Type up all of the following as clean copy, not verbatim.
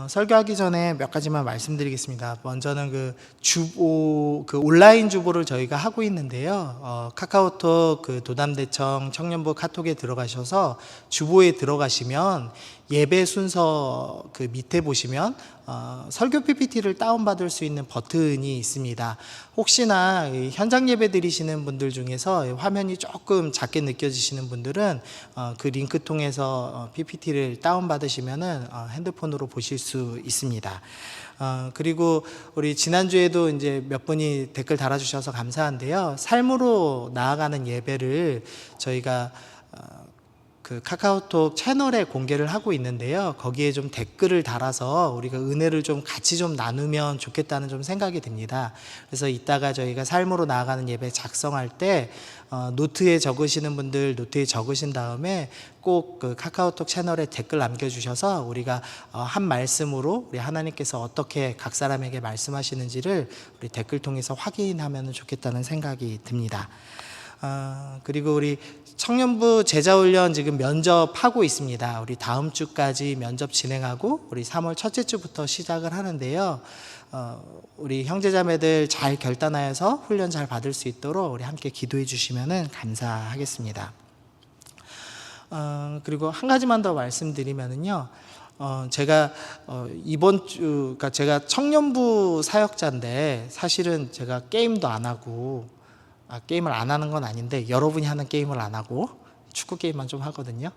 설교하기 전에 몇 가지만 말씀드리겠습니다. 먼저는 온라인 주보를 저희가 하고 있는데요. 카카오톡 도담대청 청년부 카톡에 들어가셔서 주보에 들어가시면 예배 순서 밑에 보시면 설교 PPT를 다운받을 수 있는 버튼이 있습니다. 혹시나 현장 예배 드리시는 분들 중에서 화면이 조금 작게 느껴지시는 분들은 그 링크 통해서 PPT를 다운받으시면 핸드폰으로 보실 수 있습니다. 그리고 우리 지난주에도 이제 몇 분이 댓글 달아주셔서 감사한데요. 삶으로 나아가는 예배를 저희가 카카오톡 채널에 공개를 하고 있는데요. 거기에 좀 댓글을 달아서 우리가 은혜를 좀 같이 좀 나누면 좋겠다는 좀 생각이 듭니다. 그래서 이따가 저희가 삶으로 나아가는 예배 작성할 때 노트에 적으시는 분들 노트에 적으신 다음에 꼭 카카오톡 채널에 댓글 남겨주셔서 우리가 한 말씀으로 우리 하나님께서 어떻게 각 사람에게 말씀하시는지를 우리 댓글 통해서 확인하면 좋겠다는 생각이 듭니다. 그리고 우리 청년부 제자훈련 지금 면접하고 있습니다. 우리 다음 주까지 면접 진행하고 우리 3월 첫째 주부터 시작을 하는데요. 우리 형제자매들 잘 결단하여서 훈련 잘 받을 수 있도록 우리 함께 기도해 주시면 감사하겠습니다. 그리고 한 가지만 더 말씀드리면은요. 제가 이번 주, 그러니까 제가 청년부 사역자인데 사실은 제가 게임도 안 하고 게임을 안 하는 건 아닌데 여러분이 하는 게임을 안 하고 축구 게임만 좀 하거든요.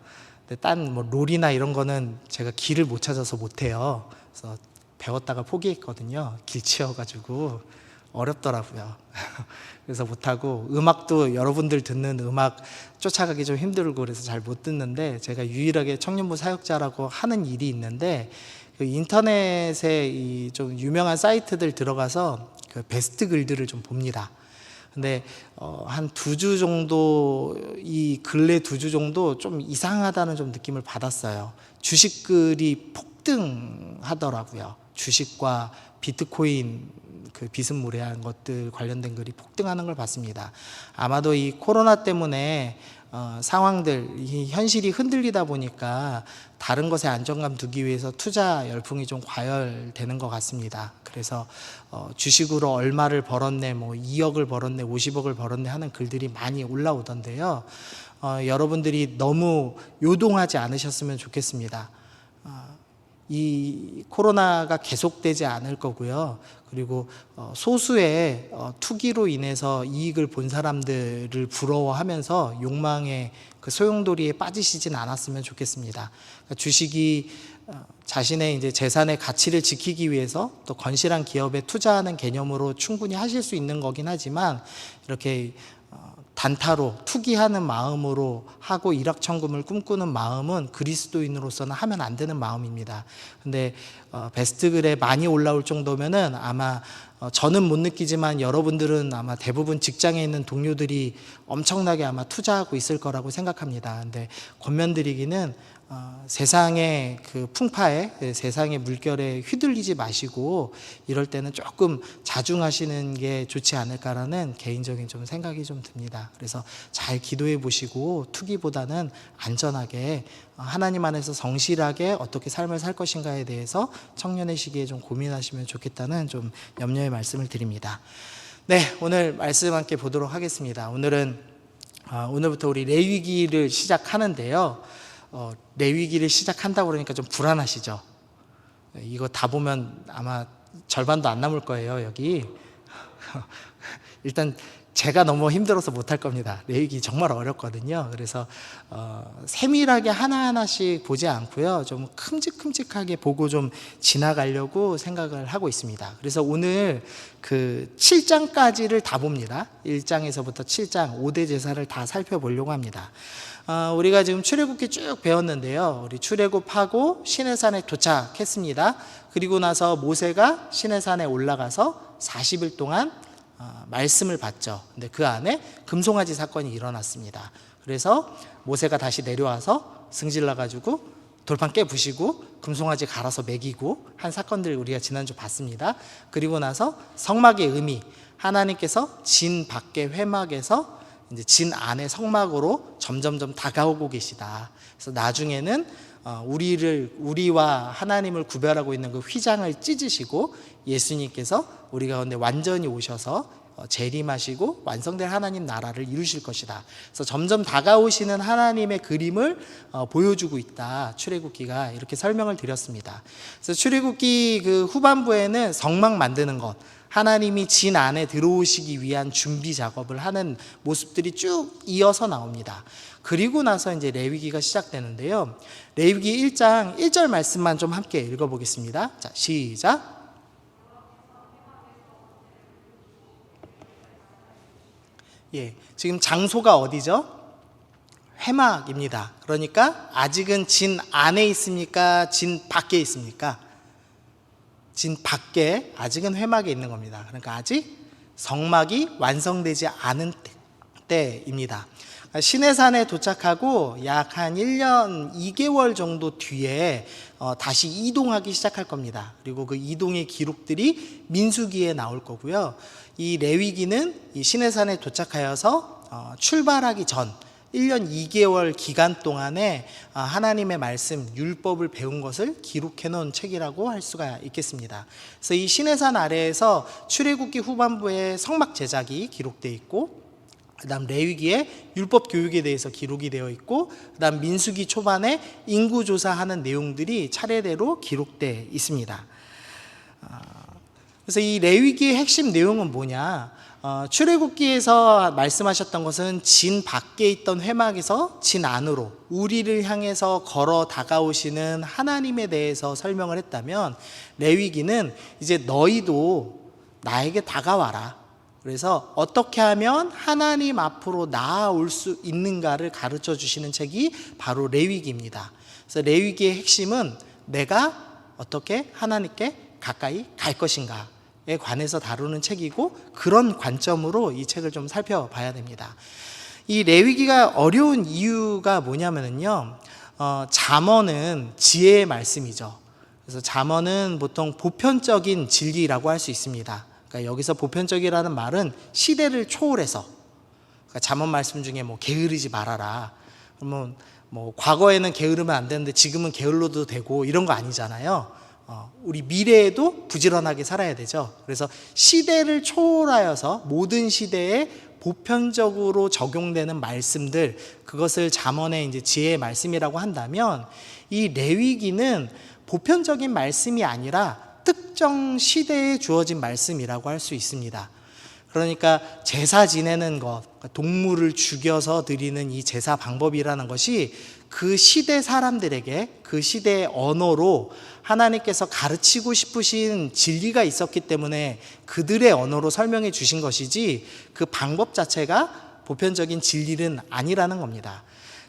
근데 딴 롤이나 이런 거는 제가 길을 못 찾아서 못 해요. 그래서 배웠다가 포기했거든요. 길 치여가지고 어렵더라고요. 그래서 못 하고 음악도 여러분들 듣는 음악 쫓아가기 좀 힘들고 그래서 잘 못 듣는데 제가 유일하게 청년부 사역자라고 하는 일이 있는데 인터넷에 이 좀 유명한 사이트들 들어가서 베스트 글들을 좀 봅니다. 근데 한 2주 정도 이 근래 2주 정도 좀 이상하다는 좀 느낌을 받았어요. 주식글이 폭등하더라고요. 주식과 비트코인 비스무리한 것들 관련된 글이 폭등하는 걸 봤습니다. 아마도 이 코로나 때문에 상황들, 이 현실이 흔들리다 보니까 다른 것에 안정감 두기 위해서 투자 열풍이 좀 과열되는 것 같습니다. 그래서 주식으로 얼마를 벌었네, 2억을 벌었네, 50억을 벌었네 하는 글들이 많이 올라오던데요. 여러분들이 너무 요동하지 않으셨으면 좋겠습니다. 이 코로나가 계속되지 않을 거고요. 그리고 소수의 투기로 인해서 이익을 본 사람들을 부러워하면서 욕망의 소용돌이에 빠지시진 않았으면 좋겠습니다. 그러니까 주식이 자신의 이제 재산의 가치를 지키기 위해서 또 건실한 기업에 투자하는 개념으로 충분히 하실 수 있는 거긴 하지만 이렇게 단타로 투기하는 마음으로 하고 일확천금을 꿈꾸는 마음은 그리스도인으로서는 하면 안 되는 마음입니다. 근데 베스트 글에 많이 올라올 정도면은 아마 저는 못 느끼지만 여러분들은 아마 대부분 직장에 있는 동료들이 엄청나게 아마 투자하고 있을 거라고 생각합니다. 근데 권면드리기는 세상의 풍파에 세상의 물결에 휘둘리지 마시고 이럴 때는 조금 자중하시는 게 좋지 않을까라는 개인적인 좀 생각이 좀 듭니다. 그래서 잘 기도해 보시고 투기보다는 안전하게 하나님 안에서 성실하게 어떻게 삶을 살 것인가에 대해서 청년의 시기에 좀 고민하시면 좋겠다는 좀 염려의 말씀을 드립니다. 네, 오늘 말씀 함께 보도록 하겠습니다. 오늘부터 우리 레위기를 시작하는데요. 레위기를 시작한다고 그러니까 좀 불안하시죠? 이거 다 보면 아마 절반도 안 남을 거예요, 여기. 일단 제가 너무 힘들어서 못할 겁니다. 레위기 정말 어렵거든요. 그래서 세밀하게 하나하나씩 보지 않고요, 좀 큼직큼직하게 보고 좀 지나가려고 생각을 하고 있습니다. 그래서 오늘 7장까지를 다 봅니다. 1장에서부터 7장 5대 제사를 다 살펴보려고 합니다. 우리가 지금 출애굽기 쭉 배웠는데요. 우리 출애굽하고 시내산에 도착했습니다. 그리고 나서 모세가 시내산에 올라가서 40일 동안 말씀을 받죠. 근데 그 안에 금송아지 사건이 일어났습니다. 그래서 모세가 다시 내려와서 승질나 가지고 돌판 깨부시고 금송아지 갈아서 먹이고 한 사건들 우리가 지난주 봤습니다. 그리고 나서 성막의 의미, 하나님께서 진 밖의 회막에서 이제 진 안의 성막으로 점점점 다가오고 계시다. 그래서 나중에는 우리와 하나님을 구별하고 있는 그 휘장을 찢으시고 예수님께서 우리 가운데 완전히 오셔서 재림하시고 완성된 하나님 나라를 이루실 것이다. 그래서 점점 다가오시는 하나님의 그림을 보여주고 있다. 출애굽기가 이렇게 설명을 드렸습니다. 그래서 출애굽기 그 후반부에는 성막 만드는 것, 하나님이 진 안에 들어오시기 위한 준비 작업을 하는 모습들이 쭉 이어서 나옵니다. 그리고 나서 이제 레위기가 시작되는데요. 레위기 1장 1절 말씀만 좀 함께 읽어보겠습니다. 자, 시작. 예, 지금 장소가 어디죠? 회막입니다. 그러니까 아직은 진 안에 있습니까? 진 밖에 있습니까? 진 밖에, 아직은 회막에 있는 겁니다. 그러니까 아직 성막이 완성되지 않은 때입니다. 시내산에 도착하고 약 한 1년 2개월 정도 뒤에 다시 이동하기 시작할 겁니다. 그리고 그 이동의 기록들이 민수기에 나올 거고요. 이 레위기는 이 시내산에 도착하여서 출발하기 전 1년 2개월 기간 동안에 하나님의 말씀, 율법을 배운 것을 기록해 놓은 책이라고 할 수가 있겠습니다. 그래서 이 시내산 아래에서 출애굽기 후반부에 성막 제작이 기록되어 있고, 그 다음 레위기에 율법 교육에 대해서 기록이 되어 있고, 그 다음 민수기 초반에 인구조사하는 내용들이 차례대로 기록되어 있습니다. 그래서 이 레위기의 핵심 내용은 뭐냐? 출애굽기에서 말씀하셨던 것은 진 밖에 있던 회막에서 진 안으로 우리를 향해서 걸어 다가오시는 하나님에 대해서 설명을 했다면, 레위기는 이제 너희도 나에게 다가와라. 그래서 어떻게 하면 하나님 앞으로 나아올 수 있는가를 가르쳐 주시는 책이 바로 레위기입니다. 그래서 레위기의 핵심은 내가 어떻게 하나님께 가까이 갈 것인가에 관해서 다루는 책이고, 그런 관점으로 이 책을 좀 살펴봐야 됩니다. 이 레위기가 어려운 이유가 뭐냐면요, 잠언은 지혜의 말씀이죠. 그래서 잠언은 보통 보편적인 진리라고 할 수 있습니다. 그러니까 여기서 보편적이라는 말은 시대를 초월해서, 그러니까 잠언 말씀 중에 뭐 게으르지 말아라, 그러면 뭐 과거에는 게으르면 안 되는데 지금은 게을러도 되고 이런 거 아니잖아요. 우리 미래에도 부지런하게 살아야 되죠. 그래서 시대를 초월하여서 모든 시대에 보편적으로 적용되는 말씀들, 그것을 잠언의 이제 지혜의 말씀이라고 한다면, 이 레위기는 보편적인 말씀이 아니라 특정 시대에 주어진 말씀이라고 할 수 있습니다. 그러니까 제사 지내는 것, 동물을 죽여서 드리는 이 제사 방법이라는 것이 그 시대 사람들에게 그 시대의 언어로 하나님께서 가르치고 싶으신 진리가 있었기 때문에 그들의 언어로 설명해 주신 것이지, 그 방법 자체가 보편적인 진리는 아니라는 겁니다.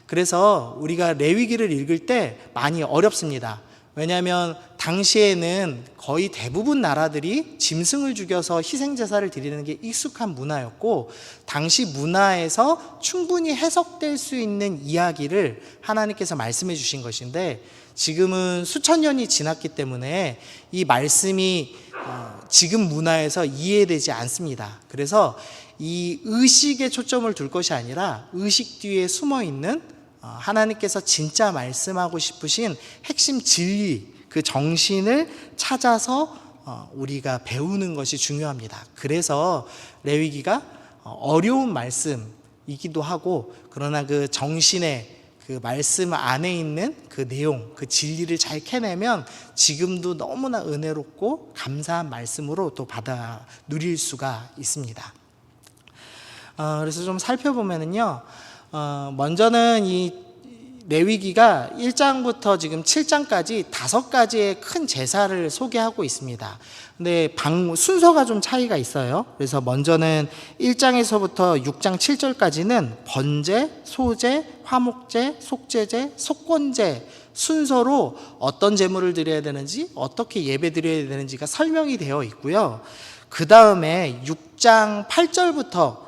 그래서 우리가 레위기를 읽을 때 많이 어렵습니다. 왜냐하면 당시에는 거의 대부분 나라들이 짐승을 죽여서 희생제사를 드리는 게 익숙한 문화였고, 당시 문화에서 충분히 해석될 수 있는 이야기를 하나님께서 말씀해 주신 것인데, 지금은 수천 년이 지났기 때문에 이 말씀이 지금 문화에서 이해되지 않습니다. 그래서 이 의식에 초점을 둘 것이 아니라 의식 뒤에 숨어 있는 하나님께서 진짜 말씀하고 싶으신 핵심 진리, 그 정신을 찾아서 우리가 배우는 것이 중요합니다. 그래서 레위기가 어려운 말씀이기도 하고, 그러나 그 정신의 그 말씀 안에 있는 그 내용, 그 진리를 잘 캐내면 지금도 너무나 은혜롭고 감사한 말씀으로 또 받아 누릴 수가 있습니다. 그래서 좀 살펴보면은요, 먼저는 이 레위기가 1장부터 지금 7장까지 5가지의 큰 제사를 소개하고 있습니다. 근데 순서가 좀 차이가 있어요. 그래서 먼저는 1장에서부터 6장 7절까지는 번제, 소제, 화목제, 속죄제, 속건제 순서로 어떤 제물을 드려야 되는지, 어떻게 예배 드려야 되는지가 설명이 되어 있고요. 그 다음에 6장 8절부터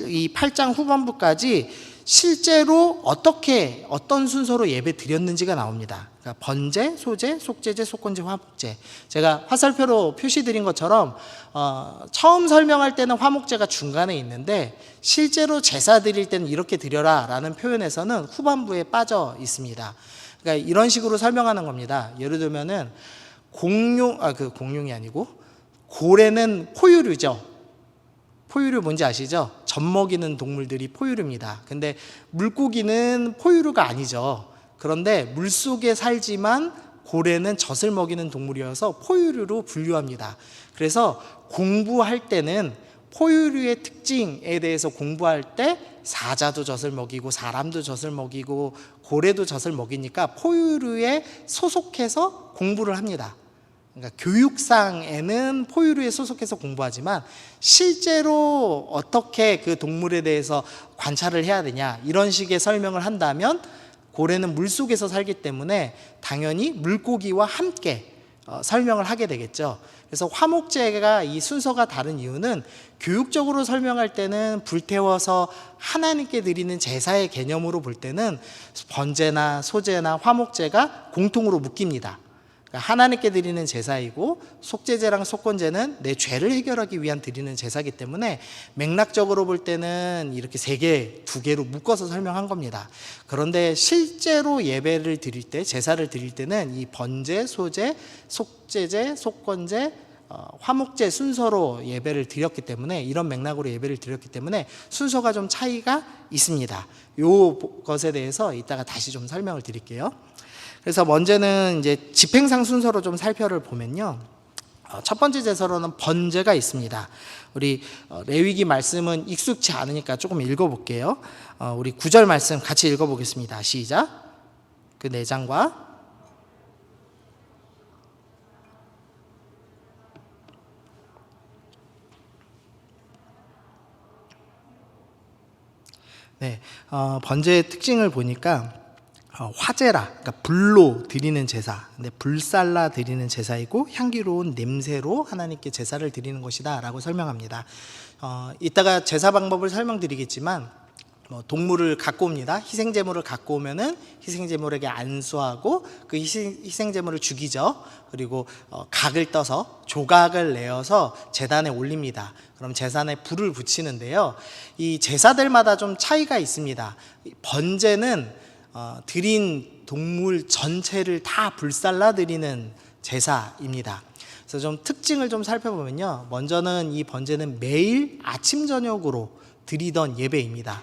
이 8장 후반부까지 실제로 어떤 순서로 예배 드렸는지가 나옵니다. 그러니까 번제, 소제, 속제제, 속건제, 화목제. 제가 화살표로 표시 드린 것처럼 처음 설명할 때는 화목제가 중간에 있는데 실제로 제사 드릴 때는 이렇게 드려라 라는 표현에서는 후반부에 빠져 있습니다. 그러니까 이런 식으로 설명하는 겁니다. 예를 들면은 공룡이 아니고 고래는 포유류죠. 포유류 뭔지 아시죠? 젖 먹이는 동물들이 포유류입니다. 근데 물고기는 포유류가 아니죠. 그런데 물속에 살지만 고래는 젖을 먹이는 동물이어서 포유류로 분류합니다. 그래서 공부할 때는 포유류의 특징에 대해서 공부할 때 사자도 젖을 먹이고 사람도 젖을 먹이고 고래도 젖을 먹이니까 포유류에 소속해서 공부를 합니다. 그러니까 교육상에는 포유류에 소속해서 공부하지만 실제로 어떻게 그 동물에 대해서 관찰을 해야 되냐 이런 식의 설명을 한다면 고래는 물속에서 살기 때문에 당연히 물고기와 함께 설명을 하게 되겠죠. 그래서 화목제가 이 순서가 다른 이유는 교육적으로 설명할 때는 불태워서 하나님께 드리는 제사의 개념으로 볼 때는 번제나 소제나 화목제가 공통으로 묶입니다. 하나님께 드리는 제사이고 속제제랑 속건제는 내 죄를 해결하기 위한 드리는 제사이기 때문에 맥락적으로 볼 때는 이렇게 두 개로 묶어서 설명한 겁니다. 그런데 실제로 예배를 드릴 때, 제사를 드릴 때는 이 번제, 소제, 속제제, 속건제, 화목제 순서로 예배를 드렸기 때문에 이런 맥락으로 예배를 드렸기 때문에 순서가 좀 차이가 있습니다. 요 것에 대해서 이따가 다시 좀 설명을 드릴게요. 그래서 먼저는 이제 집행상 순서로 좀 살펴를 보면요. 첫 번째 제사로는 번제가 있습니다. 우리 레위기 말씀은 익숙치 않으니까 조금 읽어볼게요. 우리 9절 말씀 같이 읽어보겠습니다. 시작. 그 내장과 번제의 특징을 보니까 화제라, 그러니까 불로 드리는 제사, 근데 불살라 드리는 제사이고 향기로운 냄새로 하나님께 제사를 드리는 것이다 라고 설명합니다. 이따가 제사 방법을 설명드리겠지만 동물을 갖고 옵니다. 희생제물을 갖고 오면은 희생제물에게 안수하고 그 희생제물을 죽이죠. 그리고 각을 떠서 조각을 내어서 제단에 올립니다. 그럼 제단에 불을 붙이는데요. 이 제사들마다 좀 차이가 있습니다. 번제는 드린 동물 전체를 다 불살라 드리는 제사입니다. 그래서 좀 특징을 좀 살펴보면요. 먼저는 이 번제는 매일 아침 저녁으로 드리던 예배입니다.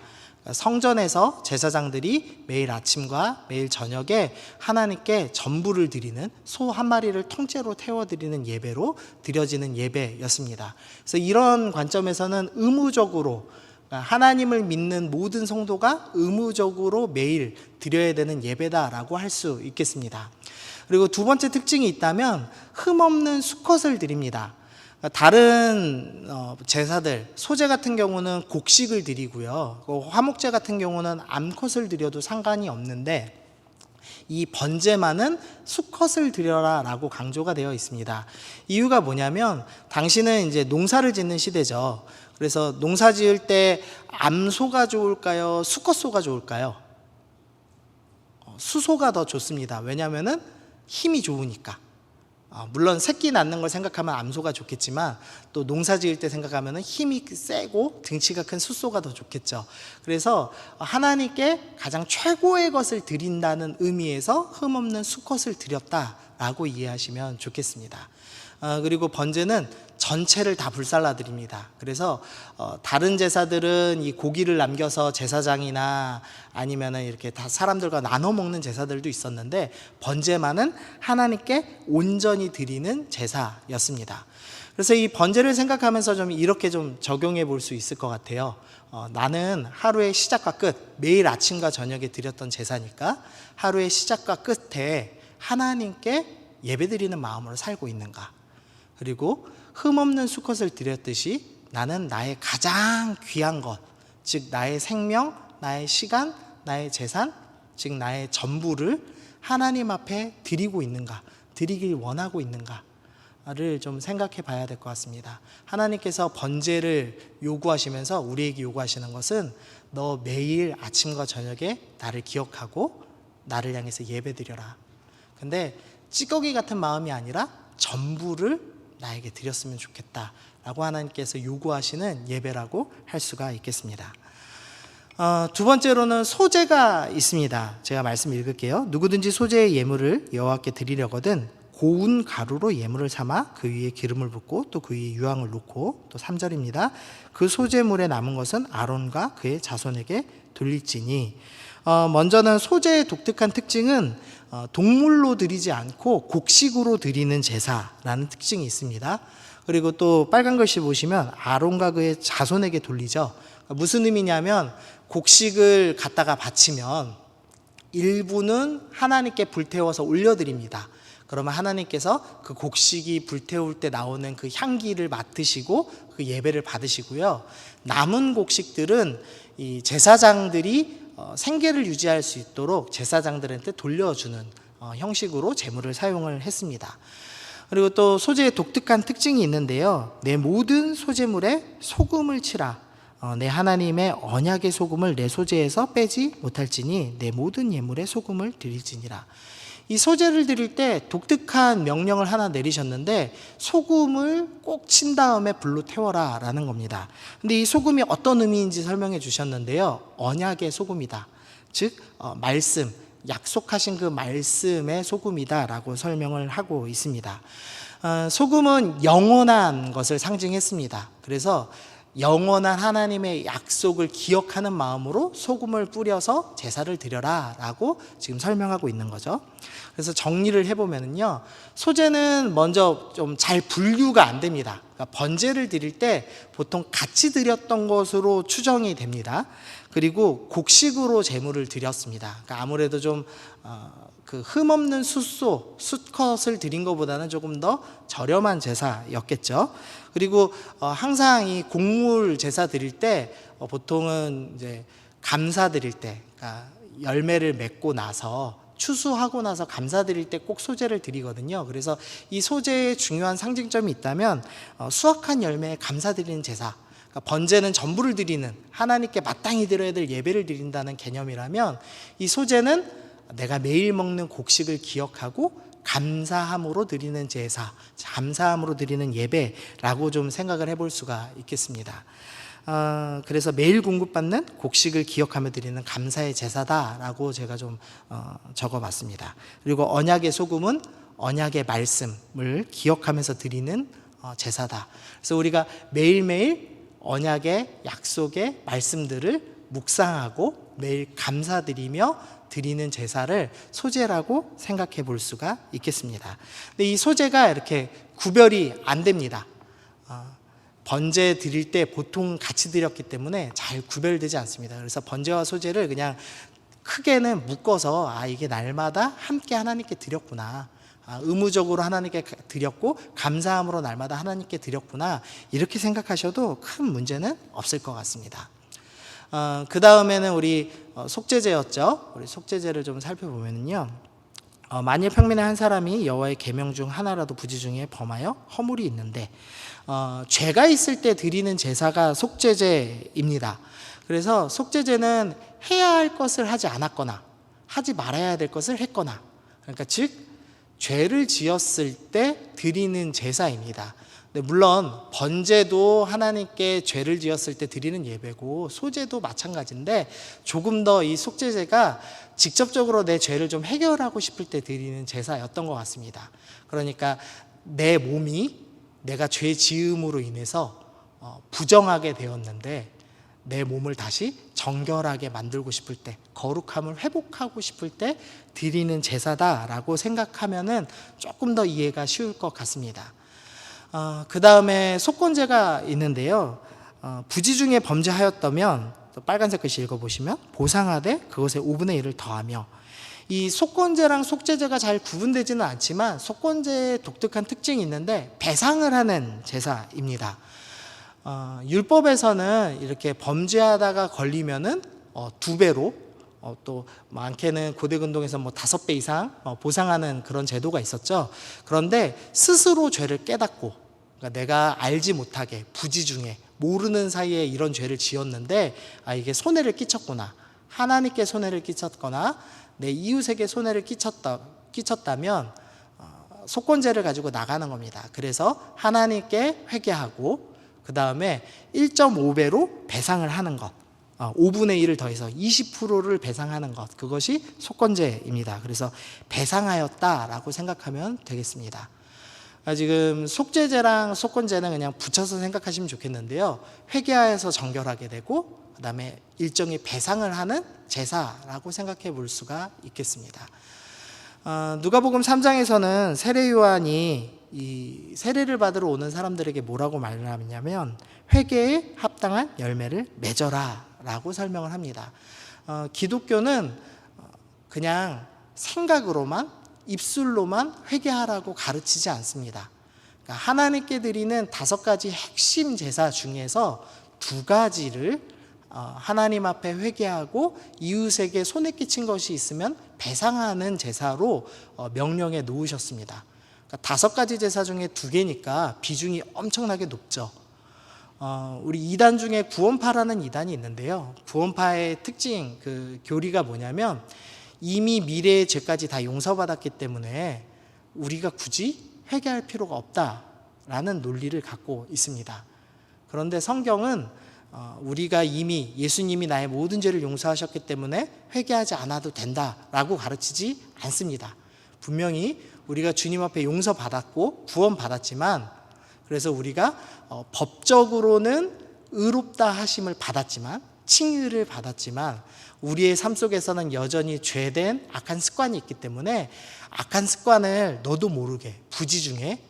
성전에서 제사장들이 매일 아침과 매일 저녁에 하나님께 전부를 드리는 소 한 마리를 통째로 태워드리는 예배로 드려지는 예배였습니다. 그래서 이런 관점에서는 의무적으로 하나님을 믿는 모든 성도가 의무적으로 매일 드려야 되는 예배다라고 할 수 있겠습니다. 그리고 두 번째 특징이 있다면 흠없는 수컷을 드립니다. 다른 제사들, 소제 같은 경우는 곡식을 드리고요. 화목제 같은 경우는 암컷을 드려도 상관이 없는데 이 번제만은 수컷을 드려라 라고 강조가 되어 있습니다. 이유가 뭐냐면 당시는 이제 농사를 짓는 시대죠. 그래서 농사 지을 때 암소가 좋을까요? 수컷소가 좋을까요? 수소가 더 좋습니다. 왜냐하면 힘이 좋으니까. 물론 새끼 낳는 걸 생각하면 암소가 좋겠지만 또 농사 지을 때 생각하면 힘이 세고 등치가 큰 수소가 더 좋겠죠. 그래서 하나님께 가장 최고의 것을 드린다는 의미에서 흠없는 수컷을 드렸다라고 이해하시면 좋겠습니다. 그리고 번제는 전체를 다 불살라 드립니다. 그래서 다른 제사들은 이 고기를 남겨서 제사장이나 아니면은 이렇게 다 사람들과 나눠 먹는 제사들도 있었는데 번제만은 하나님께 온전히 드리는 제사였습니다. 그래서 이 번제를 생각하면서 좀 이렇게 좀 적용해 볼 수 있을 것 같아요. 나는 하루의 시작과 끝, 매일 아침과 저녁에 드렸던 제사니까 하루의 시작과 끝에 하나님께 예배드리는 마음으로 살고 있는가. 그리고 흠없는 수컷을 드렸듯이 나는 나의 가장 귀한 것, 즉 나의 생명, 나의 시간, 나의 재산, 즉 나의 전부를 하나님 앞에 드리고 있는가, 드리길 원하고 있는가를 좀 생각해 봐야 될 것 같습니다. 하나님께서 번제를 요구하시면서 우리에게 요구하시는 것은 너 매일 아침과 저녁에 나를 기억하고 나를 향해서 예배드려라. 근데 찌꺼기 같은 마음이 아니라 전부를 나에게 드렸으면 좋겠다라고 하나님께서 요구하시는 예배라고 할 수가 있겠습니다. 두 번째로는 소제가 있습니다. 제가 말씀 읽을게요. 누구든지 소제의 예물을 여호와께 드리려거든 고운 가루로 예물을 삼아 그 위에 기름을 붓고 또 그 위에 유황을 놓고, 또 3절입니다. 그 소제물에 남은 것은 아론과 그의 자손에게 돌릴지니. 먼저는 소제의 독특한 특징은 동물로 드리지 않고 곡식으로 드리는 제사라는 특징이 있습니다. 그리고 또 빨간 글씨 보시면 아론과 그의 자손에게 돌리죠. 무슨 의미냐면 곡식을 갖다가 바치면 일부는 하나님께 불태워서 올려드립니다. 그러면 하나님께서 그 곡식이 불태울 때 나오는 그 향기를 맡으시고 그 예배를 받으시고요. 남은 곡식들은 이 제사장들이 생계를 유지할 수 있도록 제사장들한테 돌려주는 형식으로 제물을 사용을 했습니다. 그리고 또 소제의 독특한 특징이 있는데요. 내 모든 소제물에 소금을 치라. 내 하나님의 언약의 소금을 내 소제에서 빼지 못할지니 내 모든 예물에 소금을 드릴지니라. 이 소제를 드릴 때 독특한 명령을 하나 내리셨는데 소금을 꼭 친 다음에 불로 태워라 라는 겁니다. 근데 이 소금이 어떤 의미인지 설명해 주셨는데요. 언약의 소금이다. 즉 말씀, 약속하신 그 말씀의 소금이다 라고 설명을 하고 있습니다. 소금은 영원한 것을 상징했습니다. 그래서 영원한 하나님의 약속을 기억하는 마음으로 소금을 뿌려서 제사를 드려라 라고 지금 설명하고 있는 거죠. 그래서 정리를 해보면요, 소제는 먼저 좀 잘 분류가 안 됩니다. 그러니까 번제를 드릴 때 보통 같이 드렸던 것으로 추정이 됩니다. 그리고 곡식으로 제물을 드렸습니다. 그러니까 아무래도 좀 그 흠없는 숫컷을 드린 것보다는 조금 더 저렴한 제사였겠죠. 그리고 항상 이 곡물 제사 드릴 때 보통은 이제 감사 드릴 때, 그러니까 열매를 맺고 나서 추수하고 나서 감사 드릴 때 꼭 소제를 드리거든요. 그래서 이 소제의 중요한 상징점이 있다면 수확한 열매에 감사 드리는 제사, 그러니까 번제는 전부를 드리는, 하나님께 마땅히 드려야 될 예배를 드린다는 개념이라면, 이 소제는 내가 매일 먹는 곡식을 기억하고 감사함으로 드리는 제사, 감사함으로 드리는 예배라고 좀 생각을 해볼 수가 있겠습니다. 그래서 매일 공급받는 곡식을 기억하며 드리는 감사의 제사다라고 제가 좀 적어봤습니다. 그리고 언약의 소금은 언약의 말씀을 기억하면서 드리는 제사다. 그래서 우리가 매일매일 언약의 약속의 말씀들을 묵상하고 매일 감사드리며 드리는 제사를 소제라고 생각해 볼 수가 있겠습니다. 근데 이 소제가 이렇게 구별이 안 됩니다. 번제 드릴 때 보통 같이 드렸기 때문에 잘 구별되지 않습니다. 그래서 번제와 소제를 그냥 크게는 묶어서 이게 날마다 함께 하나님께 드렸구나, 의무적으로 하나님께 드렸고 감사함으로 날마다 하나님께 드렸구나, 이렇게 생각하셔도 큰 문제는 없을 것 같습니다. 그 다음에는 우리 속죄제였죠. 우리 속죄제를 좀 살펴보면요, 만일 평민의 한 사람이 여호와의 계명 중 하나라도 부지 중에 범하여 허물이 있는데 죄가 있을 때 드리는 제사가 속죄제입니다. 그래서 속죄제는 해야 할 것을 하지 않았거나 하지 말아야 될 것을 했거나, 그러니까 즉 죄를 지었을 때 드리는 제사입니다. 물론 번제도 하나님께 죄를 지었을 때 드리는 예배고 소제도 마찬가지인데, 조금 더 이 속죄제가 직접적으로 내 죄를 좀 해결하고 싶을 때 드리는 제사였던 것 같습니다. 그러니까 내 몸이 내가 죄 지음으로 인해서 부정하게 되었는데 내 몸을 다시 정결하게 만들고 싶을 때, 거룩함을 회복하고 싶을 때 드리는 제사다라고 생각하면은 조금 더 이해가 쉬울 것 같습니다. 그 다음에 속건제가 있는데요, 부지 중에 범죄하였다면, 또 빨간색 글씨 읽어보시면 보상하되 그것에 5분의 1을 더하며, 이 속건제랑 속죄제가 잘 구분되지는 않지만 속건제의 독특한 특징이 있는데 배상을 하는 제사입니다. 율법에서는 이렇게 범죄하다가 걸리면은 2배로, 또 많게는 고대근동에서 5배 이상 보상하는 그런 제도가 있었죠. 그런데 스스로 죄를 깨닫고, 그러니까 내가 알지 못하게 부지 중에 모르는 사이에 이런 죄를 지었는데 이게 손해를 끼쳤구나, 하나님께 손해를 끼쳤거나 내 이웃에게 손해를 끼쳤다, 끼쳤다면 속건제를 가지고 나가는 겁니다. 그래서 하나님께 회개하고 그 다음에 1.5배로 배상을 하는 것, 5분의 1을 더해서 20%를 배상하는 것, 그것이 속건제입니다. 그래서 배상하였다라고 생각하면 되겠습니다. 지금 속죄제랑 속건제는 그냥 붙여서 생각하시면 좋겠는데요. 회개하여서 정결하게 되고 그 다음에 일종의 배상을 하는 제사라고 생각해 볼 수가 있겠습니다. 누가복음 3장에서는 세례 요한이 이 세례를 받으러 오는 사람들에게 뭐라고 말을 하냐면 회개에 합당한 열매를 맺어라 라고 설명을 합니다. 기독교는 그냥 생각으로만 입술로만 회개하라고 가르치지 않습니다. 그러니까 하나님께 드리는 5가지 핵심 제사 중에서 2가지를 하나님 앞에 회개하고 이웃에게 손해 끼친 것이 있으면 배상하는 제사로 명령해 놓으셨습니다. 그러니까 5가지 제사 중에 2개니까 비중이 엄청나게 높죠. 우리 이단 중에 구원파라는 이단이 있는데요. 구원파의 특징, 그 교리가 뭐냐면 이미 미래의 죄까지 다 용서받았기 때문에 우리가 굳이 회개할 필요가 없다라는 논리를 갖고 있습니다. 그런데 성경은 우리가 이미 예수님이 나의 모든 죄를 용서하셨기 때문에 회개하지 않아도 된다라고 가르치지 않습니다. 분명히 우리가 주님 앞에 용서받았고 구원받았지만, 그래서 우리가 법적으로는 의롭다 하심을 받았지만, 칭의를 받았지만 우리의 삶 속에서는 여전히 죄된 악한 습관이 있기 때문에 악한 습관을 너도 모르게 부지 중에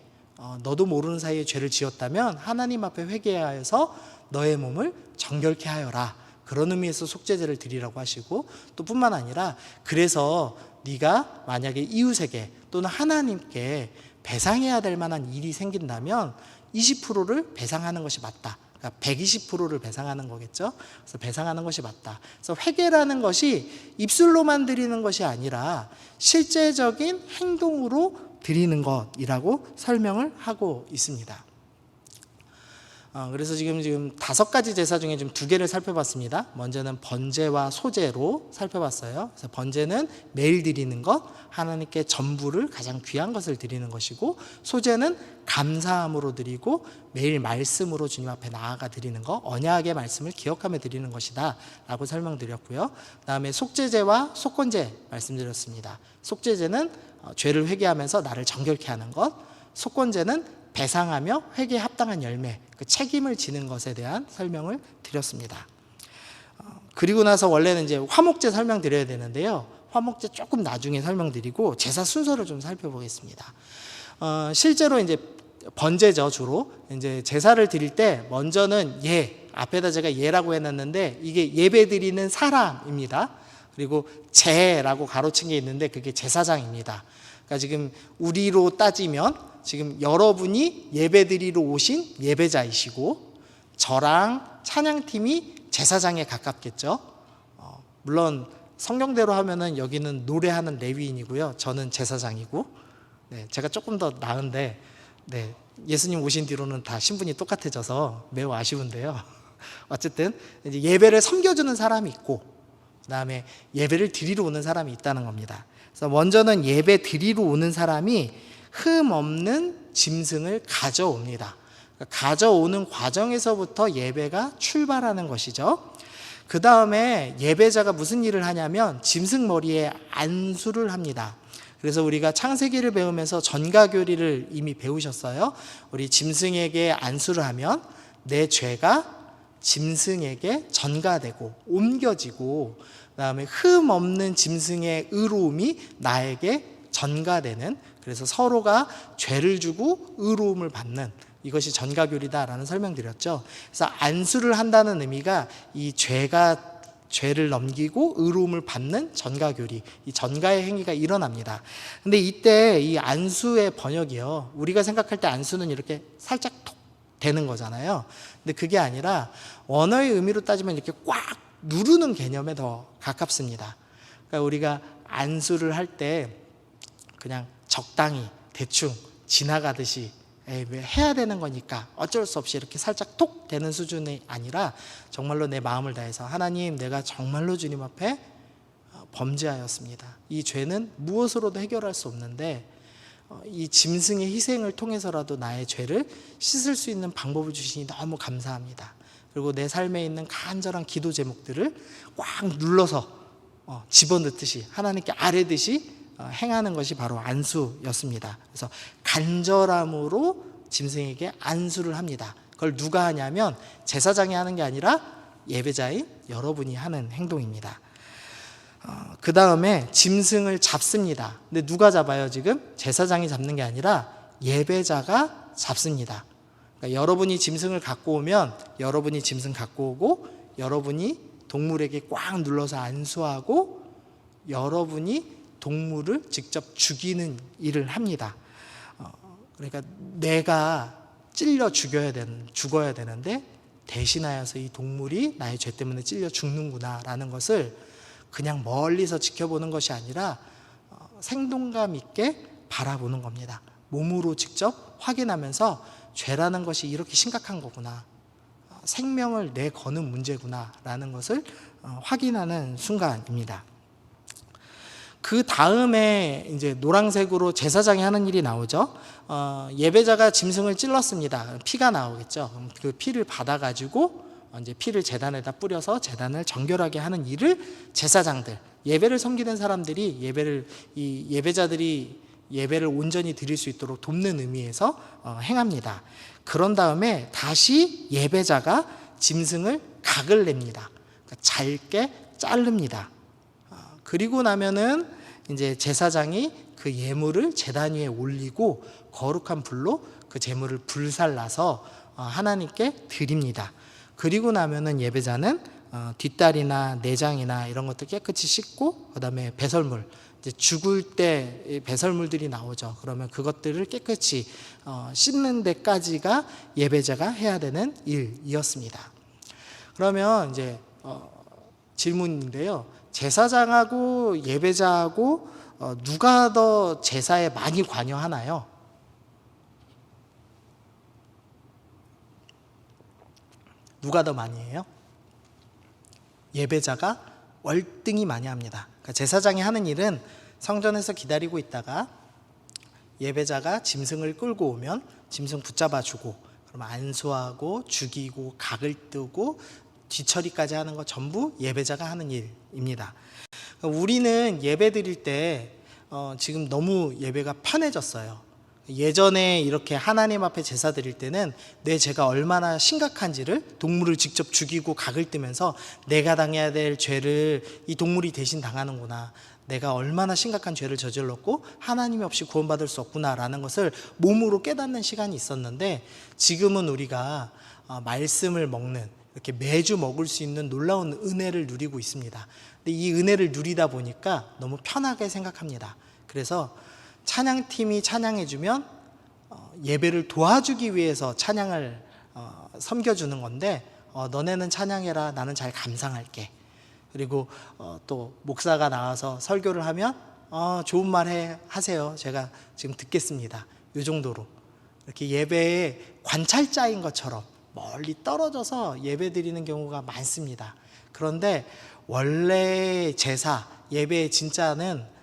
너도 모르는 사이에 죄를 지었다면 하나님 앞에 회개하여서 너의 몸을 정결케 하여라, 그런 의미에서 속죄제를 드리라고 하시고, 또 뿐만 아니라 그래서 네가 만약에 이웃에게 또는 하나님께 배상해야 될 만한 일이 생긴다면 20%를 배상하는 것이 맞다. 그러니까 120%를 배상하는 거겠죠. 그래서 배상하는 것이 맞다. 그래서 회개라는 것이 입술로만 드리는 것이 아니라 실제적인 행동으로 드리는 것이라고 설명을 하고 있습니다. 그래서 지금 5가지 제사 중에 좀 2개를 살펴봤습니다. 먼저는 번제와 소제로 살펴봤어요. 그래서 번제는 매일 드리는 것, 하나님께 전부를 가장 귀한 것을 드리는 것이고, 소제는 감사함으로 드리고 매일 말씀으로 주님 앞에 나아가 드리는 것, 언약의 말씀을 기억하며 드리는 것이다 라고 설명드렸고요. 그 다음에 속죄제와 속건제 말씀드렸습니다. 속죄제는 죄를 회개하면서 나를 정결케 하는 것, 속건제는 배상하며 회개에 합당한 열매, 그 책임을 지는 것에 대한 설명을 드렸습니다. 그리고 나서 원래는 이제 화목제 설명드려야 되는데요. 화목제 조금 나중에 설명드리고 제사 순서를 좀 살펴보겠습니다. 실제로 이제 번제죠, 주로. 이제 제사를 드릴 때 먼저는 앞에다 제가 예라고 해놨는데 이게 예배 드리는 사람입니다. 그리고 제라고 가로친 게 있는데 그게 제사장입니다. 그러니까 지금 우리로 따지면 지금 여러분이 예배드리러 오신 예배자이시고 저랑 찬양팀이 제사장에 가깝겠죠. 물론 성경대로 하면은 여기는 노래하는 레위인이고요. 저는 제사장이고, 제가 조금 더 나은데, 예수님 오신 뒤로는 다 신분이 똑같아져서 매우 아쉬운데요. 어쨌든 이제 예배를 섬겨주는 사람이 있고, 그다음에 예배를 드리러 오는 사람이 있다는 겁니다. 그래서 먼저는 예배 드리러 오는 사람이 흠 없는 짐승을 가져옵니다. 가져오는 과정에서부터 예배가 출발하는 것이죠. 그 다음에 예배자가 무슨 일을 하냐면 짐승 머리에 안수를 합니다. 그래서 우리가 창세기를 배우면서 전가교리를 이미 배우셨어요. 우리 짐승에게 안수를 하면 내 죄가 짐승에게 전가되고 옮겨지고, 그 다음에 흠 없는 짐승의 의로움이 나에게 전가되는, 그래서 서로가 죄를 주고 의로움을 받는, 이것이 전가교리다라는 설명드렸죠. 그래서 안수를 한다는 의미가 이 죄를 넘기고 의로움을 받는 전가교리, 이 전가의 행위가 일어납니다. 근데 이때 이 안수의 번역이요, 우리가 생각할 때 안수는 이렇게 살짝 톡 되는 거잖아요. 근데 그게 아니라 원어의 의미로 따지면 이렇게 꽉 누르는 개념에 더 가깝습니다. 그러니까 우리가 안수를 할 때 그냥 적당히 대충 지나가듯이 왜 해야 되는 거니까 어쩔 수 없이 이렇게 살짝 톡 되는 수준이 아니라 정말로 내 마음을 다해서 하나님, 내가 정말로 주님 앞에 범죄하였습니다. 이 죄는 무엇으로도 해결할 수 없는데 이 짐승의 희생을 통해서라도 나의 죄를 씻을 수 있는 방법을 주시니 너무 감사합니다. 그리고 내 삶에 있는 간절한 기도 제목들을 꽉 눌러서 집어넣듯이 하나님께 아뢰듯이 행하는 것이 바로 안수였습니다. 그래서 간절함으로 짐승에게 안수를 합니다. 그걸 누가 하냐면 제사장이 하는 게 아니라 예배자인 여러분이 하는 행동입니다. 그 다음에 짐승을 잡습니다. 근데 누가 잡아요? 지금 제사장이 잡는 게 아니라 예배자가 잡습니다. 그러니까 여러분이 짐승을 갖고 오면 여러분이 짐승 갖고 오고 여러분이 동물에게 꽉 눌러서 안수하고 여러분이 동물을 직접 죽이는 일을 합니다. 그러니까 내가 찔려 죽어야 되는데 대신하여서 이 동물이 나의 죄 때문에 찔려 죽는구나라는 것을 그냥 멀리서 지켜보는 것이 아니라 생동감 있게 바라보는 겁니다. 몸으로 직접 확인하면서 죄라는 것이 이렇게 심각한 거구나, 생명을 내거는 문제구나라는 것을 확인하는 순간입니다. 그 다음에 이제 노란색으로 제사장이 하는 일이 나오죠. 예배자가 짐승을 찔렀습니다. 피가 나오겠죠. 그 피를 받아가지고 이제 피를 제단에다 뿌려서 제단을 정결하게 하는 일을 제사장들, 예배를 섬기는 사람들이 예배자들이 예배를 온전히 드릴 수 있도록 돕는 의미에서 행합니다. 그런 다음에 다시 예배자가 짐승을 각을 냅니다. 그러니까 잘게 자릅니다. 그리고 나면은 이제 제사장이 그 예물을 제단 위에 올리고 거룩한 불로 그 제물을 불살라서 하나님께 드립니다. 그리고 나면은 예배자는 뒷다리나 내장이나 이런 것들 깨끗이 씻고, 그 다음에 배설물, 이제 죽을 때 배설물들이 나오죠. 그러면 그것들을 깨끗이 씻는 데까지가 예배자가 해야 되는 일이었습니다. 그러면 이제 질문인데요. 제사장하고 예배자하고 누가 더 제사에 많이 관여하나요? 누가 더 많이 해요? 예배자가 월등히 많이 합니다. 그러니까 제사장이 하는 일은 성전에서 기다리고 있다가 예배자가 짐승을 끌고 오면 짐승 붙잡아 주고, 그러면 안수하고 죽이고 각을 뜨고 뒤처리까지 하는 거 전부 예배자가 하는 일입니다. 우리는 예배 드릴 때 지금 너무 예배가 편해졌어요. 예전에 이렇게 하나님 앞에 제사 드릴 때는 내 죄가 얼마나 심각한지를 동물을 직접 죽이고 각을 뜨면서 내가 당해야 될 죄를 이 동물이 대신 당하는구나, 내가 얼마나 심각한 죄를 저질렀고 하나님이 없이 구원받을 수 없구나라는 것을 몸으로 깨닫는 시간이 있었는데, 지금은 우리가 말씀을 먹는, 이렇게 매주 먹을 수 있는 놀라운 은혜를 누리고 있습니다. 근데 이 은혜를 누리다 보니까 너무 편하게 생각합니다. 그래서 찬양팀이 찬양해주면 예배를 도와주기 위해서 찬양을 섬겨주는 건데, 너네는 찬양해라, 나는 잘 감상할게. 그리고 또 목사가 나와서 설교를 하면 좋은 말 하세요, 제가 지금 듣겠습니다. 이 정도로 이렇게 예배의 관찰자인 것처럼 멀리 떨어져서 예배 드리는 경우가 많습니다. 그런데 원래 제사, 예배의 진짜는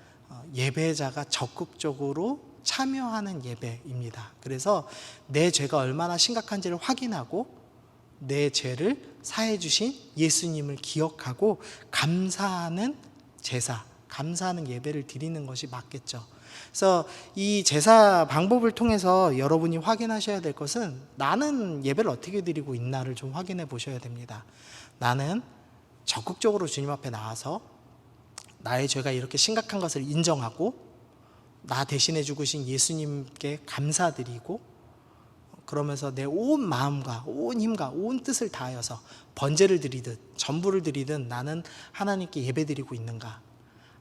예배자가 적극적으로 참여하는 예배입니다. 그래서 내 죄가 얼마나 심각한지를 확인하고 내 죄를 사해 주신 예수님을 기억하고 감사하는 제사, 감사하는 예배를 드리는 것이 맞겠죠. 그래서 이 제사 방법을 통해서 여러분이 확인하셔야 될 것은, 나는 예배를 어떻게 드리고 있나를 좀 확인해 보셔야 됩니다. 나는 적극적으로 주님 앞에 나와서 나의 죄가 이렇게 심각한 것을 인정하고 나 대신해 주신 예수님께 감사드리고, 그러면서 내 온 마음과 온 힘과 온 뜻을 다하여서 번제를 드리듯 전부를 드리든 나는 하나님께 예배드리고 있는가?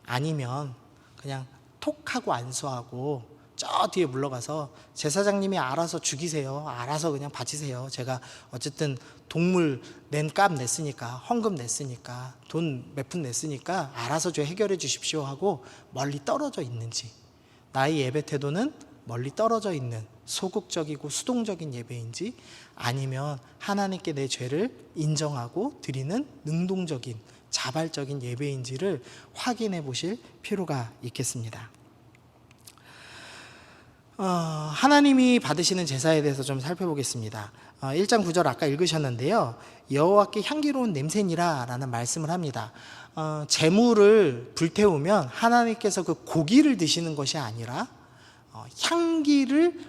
아니면 그냥 톡하고 안수하고 저 뒤에 물러가서 제사장님이 알아서 죽이세요, 알아서 그냥 바치세요, 제가 어쨌든 동물 낸 값 냈으니까, 헌금 냈으니까, 돈 몇 푼 냈으니까 알아서 저 해결해 주십시오 하고 멀리 떨어져 있는지, 나의 예배 태도는 멀리 떨어져 있는 소극적이고 수동적인 예배인지, 아니면 하나님께 내 죄를 인정하고 드리는 능동적인 자발적인 예배인지를 확인해 보실 필요가 있겠습니다. 하나님이 받으시는 제사에 대해서 좀 살펴보겠습니다. 1장 9절 아까 읽으셨는데요. 여호와께 향기로운 냄새니라 라는 말씀을 합니다. 제물을 불태우면 하나님께서 그 고기를 드시는 것이 아니라 향기를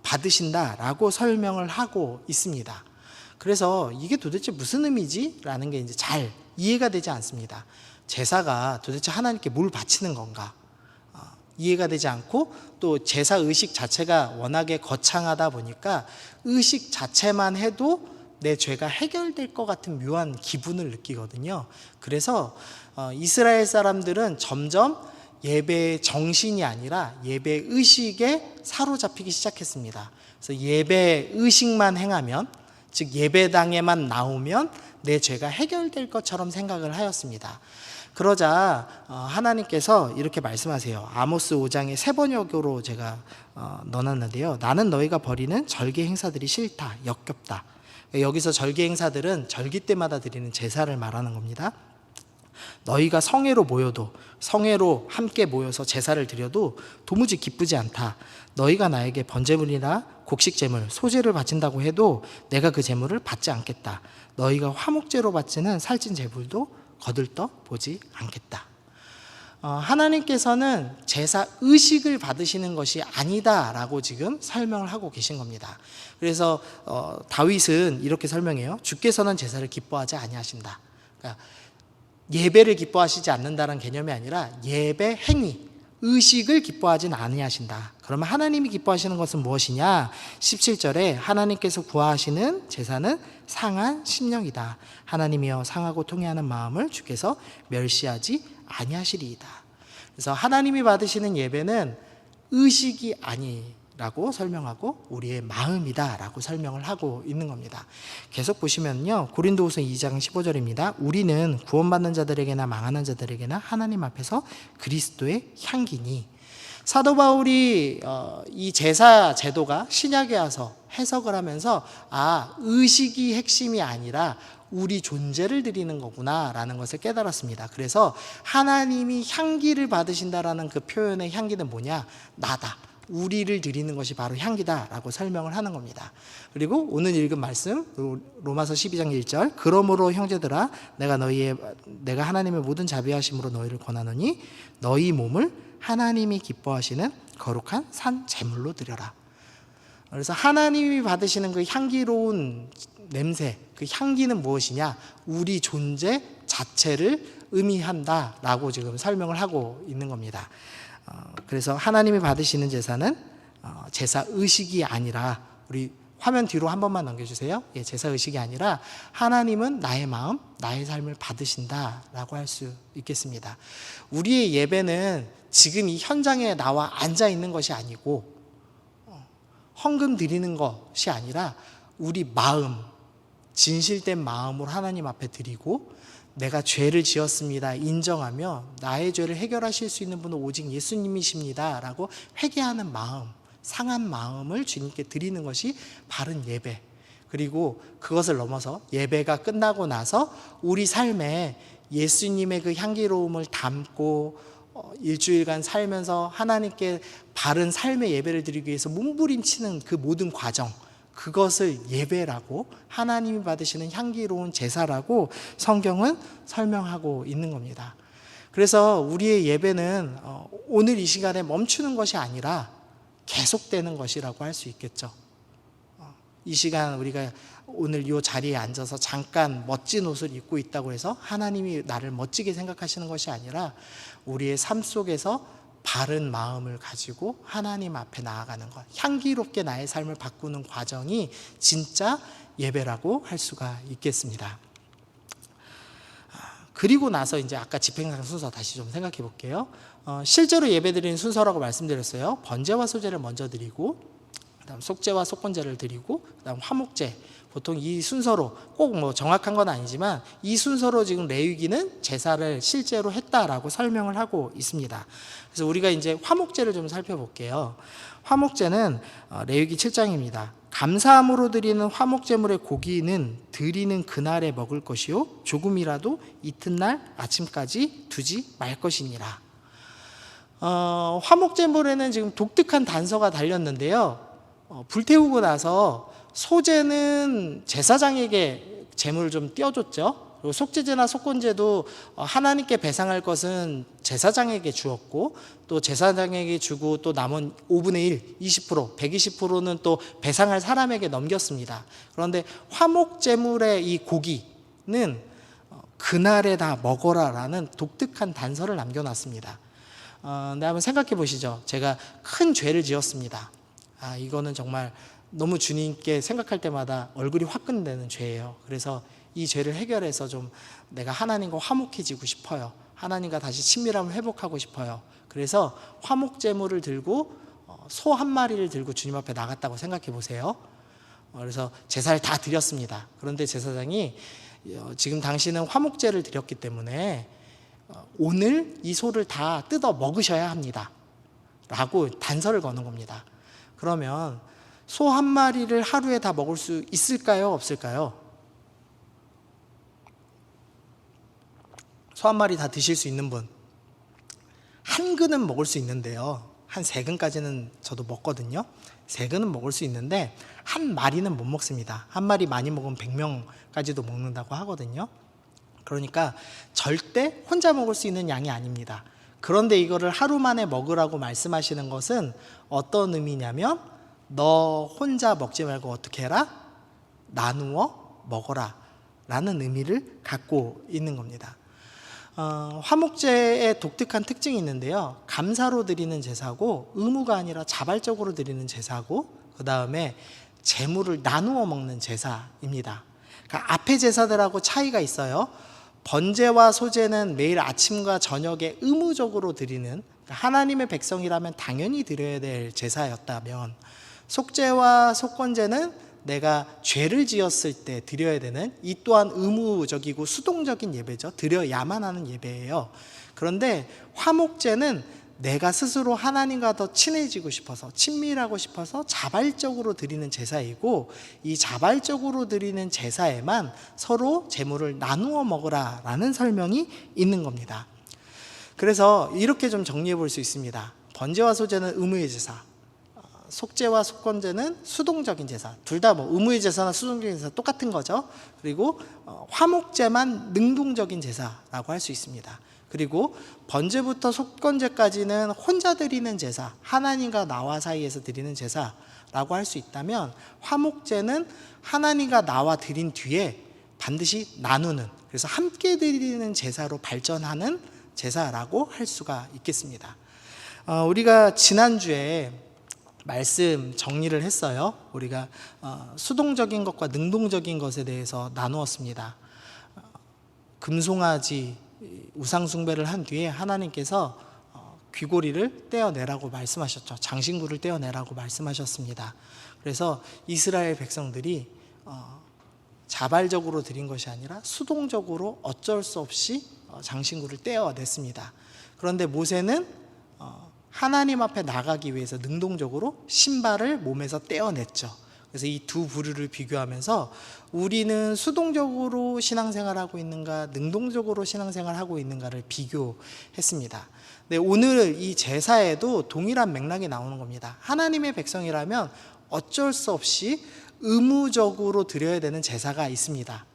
받으신다라고 설명을 하고 있습니다. 그래서 이게 도대체 무슨 의미지? 라는 게 이제 잘 이해가 되지 않습니다. 제사가 도대체 하나님께 뭘 바치는 건가? 이해가 되지 않고, 또 제사 의식 자체가 워낙에 거창하다 보니까 의식 자체만 해도 내 죄가 해결될 것 같은 묘한 기분을 느끼거든요. 그래서 이스라엘 사람들은 점점 예배의 정신이 아니라 예배 의식에 사로잡히기 시작했습니다. 그래서 예배 의식만 행하면, 즉 예배당에만 나오면 내 죄가 해결될 것처럼 생각을 하였습니다. 그러자 하나님께서 이렇게 말씀하세요. 아모스 5장의 세 번역으로 제가 넣어놨는데요. 나는 너희가 벌이는 절기 행사들이 싫다, 역겹다. 여기서 절기 행사들은 절기 때마다 드리는 제사를 말하는 겁니다. 너희가 성회로 모여도, 성회로 함께 모여서 제사를 드려도 도무지 기쁘지 않다. 너희가 나에게 번제물이나 곡식제물, 소제를 바친다고 해도 내가 그 제물을 받지 않겠다. 너희가 화목제로 바치는 살찐 제물도 거들떠 보지 않겠다. 하나님께서는 제사 의식을 받으시는 것이 아니다라고 지금 설명을 하고 계신 겁니다. 그래서 다윗은 이렇게 설명해요. 주께서는 제사를 기뻐하지 아니하신다. 그러니까 예배를 기뻐하시지 않는다는 개념이 아니라 예배 행위, 의식을 기뻐하진 아니하신다. 그러면 하나님이 기뻐하시는 것은 무엇이냐? 17절에 하나님께서 구하시는 제사는 상한 심령이다. 하나님이여 상하고 통회하는 마음을 주께서 멸시하지 아니하시리이다. 그래서 하나님이 받으시는 예배는 의식이 아니라고 설명하고 우리의 마음이다라고 설명을 하고 있는 겁니다. 계속 보시면요, 고린도후서 2장 15절입니다. 우리는 구원받는 자들에게나 망하는 자들에게나 하나님 앞에서 그리스도의 향기니. 사도 바울이 이 제사 제도가 신약에 와서 해석을 하면서 의식이 핵심이 아니라 우리 존재를 드리는 거구나 라는 것을 깨달았습니다. 그래서 하나님이 향기를 받으신다라는 그 표현의 향기는 뭐냐? 나다. 우리를 드리는 것이 바로 향기다 라고 설명을 하는 겁니다. 그리고 오늘 읽은 말씀 로마서 12장 1절, 그러므로 형제들아 내가 하나님의 모든 자비하심으로 너희를 권하노니 너희 몸을 하나님이 기뻐하시는 거룩한 산 제물로 드려라. 그래서 하나님이 받으시는 그 향기로운 냄새, 그 향기는 무엇이냐? 우리 존재 자체를 의미한다라고 지금 설명을 하고 있는 겁니다. 그래서 하나님이 받으시는 제사는 제사 의식이 아니라, 우리 화면 뒤로 한 번만 넘겨주세요. 제사 의식이 아니라 하나님은 나의 마음, 나의 삶을 받으신다라고 할 수 있겠습니다. 우리의 예배는 지금 이 현장에 나와 앉아 있는 것이 아니고 헌금 드리는 것이 아니라 우리 마음, 진실된 마음으로 하나님 앞에 드리고, 내가 죄를 지었습니다 인정하며 나의 죄를 해결하실 수 있는 분은 오직 예수님이십니다 라고 회개하는 마음, 상한 마음을 주님께 드리는 것이 바른 예배. 그리고 그것을 넘어서 예배가 끝나고 나서 우리 삶에 예수님의 그 향기로움을 담고 일주일간 살면서 하나님께 바른 삶의 예배를 드리기 위해서 몸부림치는 그 모든 과정, 그것을 예배라고, 하나님이 받으시는 향기로운 제사라고 성경은 설명하고 있는 겁니다. 그래서 우리의 예배는 오늘 이 시간에 멈추는 것이 아니라 계속되는 것이라고 할 수 있겠죠. 이 시간 우리가 오늘 이 자리에 앉아서 잠깐 멋진 옷을 입고 있다고 해서 하나님이 나를 멋지게 생각하시는 것이 아니라 우리의 삶 속에서 바른 마음을 가지고 하나님 앞에 나아가는 것, 향기롭게 나의 삶을 바꾸는 과정이 진짜 예배라고 할 수가 있겠습니다. 그리고 나서 이제 아까 집행상 순서 다시 좀 생각해 볼게요. 실제로 예배드리는 순서라고 말씀드렸어요. 번제와 소제를 먼저 드리고, 그다음 속제와 속건제를 드리고, 그다음 화목제. 보통 이 순서로, 꼭 뭐 정확한 건 아니지만 이 순서로 지금 레위기는 제사를 실제로 했다라고 설명을 하고 있습니다. 그래서 우리가 이제 화목제를 좀 살펴볼게요. 화목제는 레위기 7장입니다. 감사함으로 드리는 화목제물의 고기는 드리는 그날에 먹을 것이요 조금이라도 이튿날 아침까지 두지 말 것이니라. 화목제물에는 지금 독특한 단서가 달렸는데요. 불태우고 나서 소제는 제사장에게 제물을 좀 띄워줬죠. 그리고 속죄제나 속건제도 하나님께 배상할 것은 제사장에게 주었고, 또 제사장에게 주고 또 남은 5분의 1, 20%, 120%는 또 배상할 사람에게 넘겼습니다. 그런데 화목제물의 이 고기는 그날에 다 먹어라라는 독특한 단서를 남겨놨습니다. 근데 한번 생각해 보시죠. 제가 큰 죄를 지었습니다. 이거는 정말 너무 주님께 생각할 때마다 얼굴이 화끈되는 죄예요. 그래서 이 죄를 해결해서 좀 내가 하나님과 화목해지고 싶어요. 하나님과 다시 친밀함을 회복하고 싶어요. 그래서 화목제물을 들고 소 한 마리를 들고 주님 앞에 나갔다고 생각해 보세요. 그래서 제사를 다 드렸습니다. 그런데 제사장이 지금 당신은 화목제를 드렸기 때문에 오늘 이 소를 다 뜯어 먹으셔야 합니다 라고 단서를 거는 겁니다. 그러면 소 한 마리를 하루에 다 먹을 수 있을까요? 없을까요? 소 한 마리 다 드실 수 있는 분, 한 근은 먹을 수 있는데요, 한 3근까지는 저도 먹거든요. 3근은 먹을 수 있는데 한 마리는 못 먹습니다. 한 마리 많이 먹으면 100명까지도 먹는다고 하거든요. 그러니까 절대 혼자 먹을 수 있는 양이 아닙니다. 그런데 이거를 하루 만에 먹으라고 말씀하시는 것은 어떤 의미냐면, 너 혼자 먹지 말고 어떻게 해라? 나누어 먹어라 라는 의미를 갖고 있는 겁니다. 화목제의 독특한 특징이 있는데요, 감사로 드리는 제사고 의무가 아니라 자발적으로 드리는 제사고, 그 다음에 제물을 나누어 먹는 제사입니다. 그러니까 앞에 제사들하고 차이가 있어요. 번제와 소제는 매일 아침과 저녁에 의무적으로 드리는, 그러니까 하나님의 백성이라면 당연히 드려야 될 제사였다면, 속죄와 속건제는 내가 죄를 지었을 때 드려야 되는, 이 또한 의무적이고 수동적인 예배죠. 드려야만 하는 예배예요. 그런데 화목제는 내가 스스로 하나님과 더 친해지고 싶어서, 친밀하고 싶어서 자발적으로 드리는 제사이고, 이 자발적으로 드리는 제사에만 서로 제물을 나누어 먹으라 라는 설명이 있는 겁니다. 그래서 이렇게 좀 정리해 볼 수 있습니다. 번제와 소제는 의무의 제사, 속죄와 속건제는 수동적인 제사. 둘 다 뭐 의무의 제사나 수동적인 제사 똑같은 거죠. 그리고 화목제만 능동적인 제사라고 할 수 있습니다. 그리고 번제부터 속건제까지는 혼자 드리는 제사, 하나님과 나와 사이에서 드리는 제사라고 할 수 있다면, 화목제는 하나님과 나와 드린 뒤에 반드시 나누는, 그래서 함께 드리는 제사로 발전하는 제사라고 할 수가 있겠습니다. 우리가 지난주에 말씀 정리를 했어요. 우리가 수동적인 것과 능동적인 것에 대해서 나누었습니다. 금송아지 우상 숭배를 한 뒤에 하나님께서 귀고리를 떼어내라고 말씀하셨죠. 장신구를 떼어내라고 말씀하셨습니다. 그래서 이스라엘 백성들이 자발적으로 드린 것이 아니라 수동적으로 어쩔 수 없이 장신구를 떼어냈습니다. 그런데 모세는 하나님 앞에 나가기 위해서 능동적으로 신발을 몸에서 떼어냈죠. 그래서 이 두 부류를 비교하면서 우리는 수동적으로 신앙생활하고 있는가, 능동적으로 신앙생활하고 있는가를 비교했습니다. 네, 오늘 이 제사에도 동일한 맥락이 나오는 겁니다. 하나님의 백성이라면 어쩔 수 없이 의무적으로 드려야 되는 제사가 있습니다.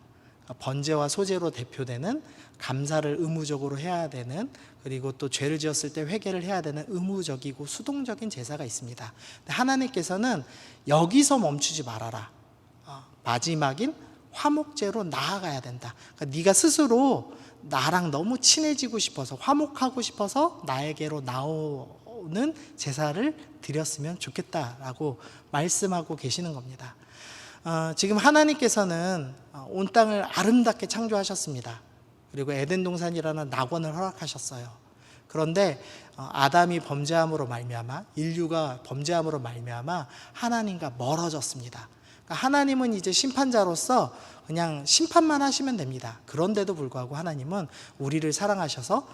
번제와 소제로 대표되는 감사를 의무적으로 해야 되는, 그리고 또 죄를 지었을 때 회개를 해야 되는 의무적이고 수동적인 제사가 있습니다. 하나님께서는 여기서 멈추지 말아라. 마지막인 화목제로 나아가야 된다. 그러니까 네가 스스로 나랑 너무 친해지고 싶어서, 화목하고 싶어서 나에게로 나오는 제사를 드렸으면 좋겠다라고 말씀하고 계시는 겁니다. 지금 하나님께서는 온 땅을 아름답게 창조하셨습니다. 그리고 에덴 동산이라는 낙원을 허락하셨어요. 그런데 아담이 범죄함으로 말미암아, 인류가 범죄함으로 말미암아 하나님과 멀어졌습니다. 그러니까 하나님은 이제 심판자로서 그냥 심판만 하시면 됩니다. 그런데도 불구하고 하나님은 우리를 사랑하셔서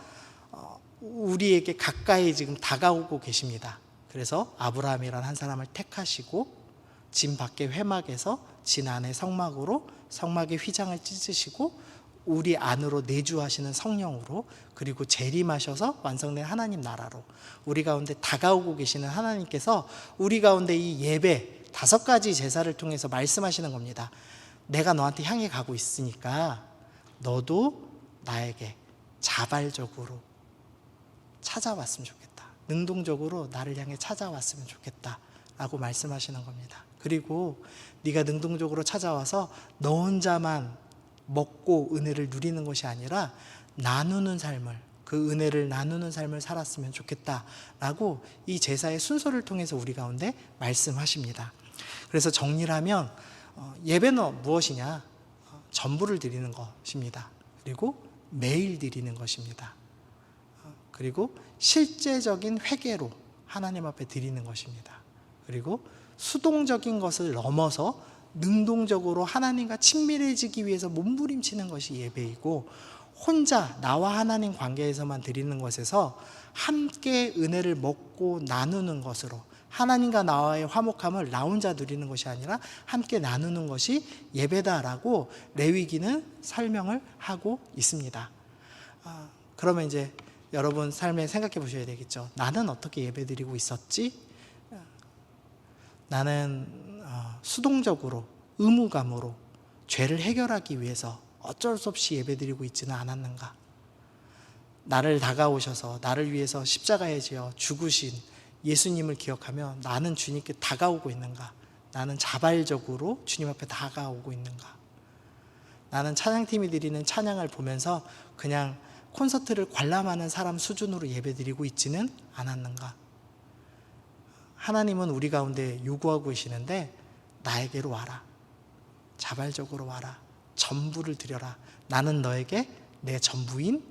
우리에게 가까이 지금 다가오고 계십니다. 그래서 아브라함이라는 한 사람을 택하시고 진 밖의 회막에서 진 안의 성막으로 성막의 휘장을 찢으시고 우리 안으로 내주하시는 성령으로 그리고 재림하셔서 완성된 하나님 나라로 우리 가운데 다가오고 계시는 하나님께서 우리 가운데 이 예배 5가지 제사를 통해서 말씀하시는 겁니다. 내가 너한테 향해 가고 있으니까 너도 나에게 자발적으로 찾아왔으면 좋겠다. 능동적으로 나를 향해 찾아왔으면 좋겠다 라고 말씀하시는 겁니다. 그리고 네가 능동적으로 찾아와서 너 혼자만 먹고 은혜를 누리는 것이 아니라 나누는 삶을, 그 은혜를 나누는 삶을 살았으면 좋겠다라고 이 제사의 순서를 통해서 우리 가운데 말씀하십니다. 그래서 정리를 하면 예배는 무엇이냐? 전부를 드리는 것입니다. 그리고 매일 드리는 것입니다. 그리고 실제적인 회개로 하나님 앞에 드리는 것입니다. 그리고 수동적인 것을 넘어서 능동적으로 하나님과 친밀해지기 위해서 몸부림치는 것이 예배이고, 혼자 나와 하나님 관계에서만 드리는 것에서 함께 은혜를 먹고 나누는 것으로 하나님과 나와의 화목함을 나 혼자 누리는 것이 아니라 함께 나누는 것이 예배다라고 레위기는 설명을 하고 있습니다. 그러면 이제 여러분 삶에 생각해 보셔야 되겠죠. 나는 어떻게 예배드리고 있었지? 나는 수동적으로 의무감으로 죄를 해결하기 위해서 어쩔 수 없이 예배드리고 있지는 않았는가? 나를 다가오셔서 나를 위해서 십자가에 지어 죽으신 예수님을 기억하며 나는 주님께 다가오고 있는가? 나는 자발적으로 주님 앞에 다가오고 있는가? 나는 찬양팀이 드리는 찬양을 보면서 그냥 콘서트를 관람하는 사람 수준으로 예배드리고 있지는 않았는가? 하나님은 우리 가운데 요구하고 계시는데 나에게로 와라. 자발적으로 와라. 전부를 드려라. 나는 너에게 내 전부인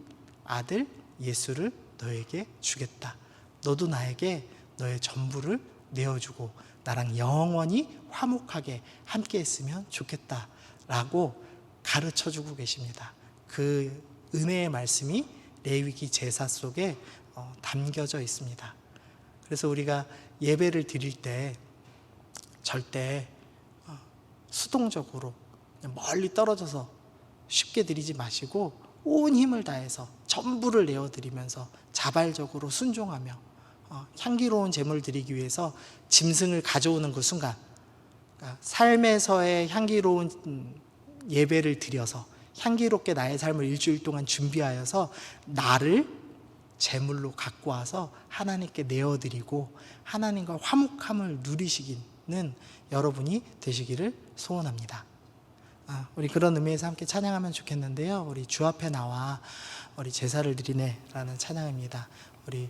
아들 예수를 너에게 주겠다. 너도 나에게 너의 전부를 내어주고 나랑 영원히 화목하게 함께 했으면 좋겠다 라고 가르쳐주고 계십니다. 그 은혜의 말씀이 레위기 제사 속에 담겨져 있습니다. 그래서 우리가 예배를 드릴 때 절대 수동적으로 멀리 떨어져서 쉽게 드리지 마시고 온 힘을 다해서 전부를 내어드리면서 자발적으로 순종하며 향기로운 제물을 드리기 위해서 짐승을 가져오는 그 순간, 그러니까 삶에서의 향기로운 예배를 드려서 향기롭게 나의 삶을 일주일 동안 준비하여서 나를 제물로 갖고 와서 하나님께 내어드리고 하나님과 화목함을 누리시기는 여러분이 되시기를 소원합니다. 우리 그런 의미에서 함께 찬양하면 좋겠는데요. 우리 주 앞에 나와 우리 제사를 드리네라는 찬양입니다. 우리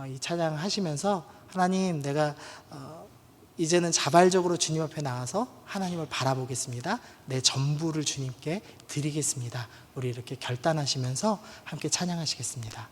이 찬양 하시면서 하나님, 내가 이제는 자발적으로 주님 앞에 나와서 하나님을 바라보겠습니다. 내 전부를 주님께 드리겠습니다. 우리 이렇게 결단하시면서 함께 찬양하시겠습니다.